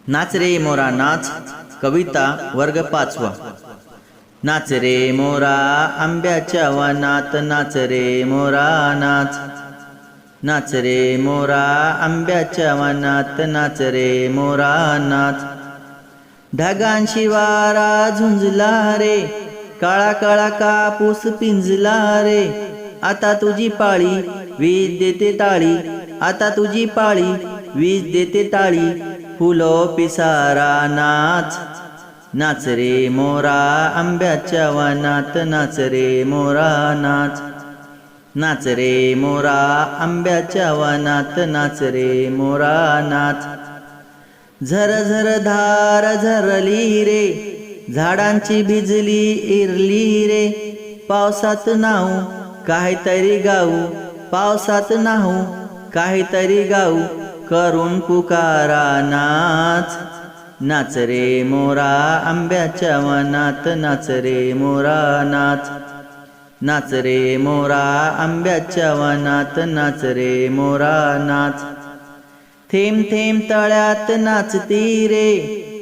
नाच रे मोरा नाच. कविता वर्ग 5वा. नाच रे मोरा आंब्याच्या वनात, नाच रे मोरा नाच. नाच रे मोरा आंब्याच्या वनात, नाच रे मोरा नाच. ढगांशी वारा झुंजला रे, काळा काळा कापूस पिंजला रे. आता तुझी पाळी वीज देते टाळी, आता तुझी पाळी वीज देते टाळी. फुलं पिसारा नाच. नाच रे मोरा आंब्याच्या वनात, नाच रे मोरा नाच. नाच रे मोरा आंब्याच्या वनात, नाच रे मोरा नाच. झर झर धार झरली रे, झाडांची भिजली इरली रे. पावसात नाहू काहीतरी गाऊ, पावसात नाहू काहीतरी गाऊ. करून पुकारा नाच. नाच रे मोरा आंब्याच्या वनात, नाच रे मोरा नाच. नाच रे मोरा आंब्याच्या वनात, नाच रे मोरा नाच. थेंब थेंब तळ्यात नाचती रे,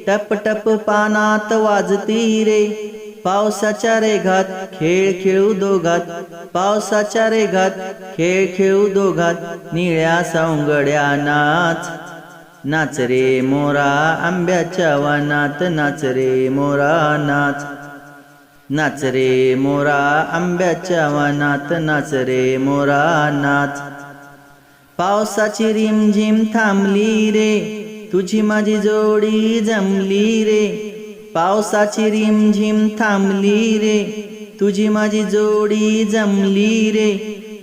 टप टप पानात वाजती रे. पावसाच्या रेघात खेळ खेळू दोघात, पावसाच्या रेघात खेळ खेळू दोघात. निळ्या सौंगड्या नाच. नाच रे मोरा आंब्याच्या वनात, नाच रे मोरा नाच. नाच रे मोरा आंब्याच्या वनात, नाच रे मोरा नाच. पावसाची रिमझिम थांबली रे, तुझी माझी जोडी जमली रे. पावसाची रिमझिम थांबली रे, तुझी माझी जोडी जमली रे.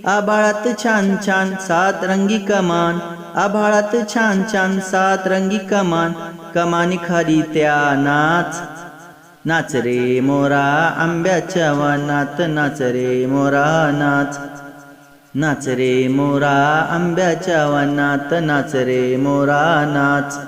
आभाळात छान छान सात रंगी कमान, आभाळात छान छान सात रंगी कमान. कमानी खाली त्या नाच. नाच रे मोरा आंब्याच्या वनात, नाच रे मोरा नाच. नाच रे मोरा आंब्याच्या वनात, नाच रे मोरा नाच.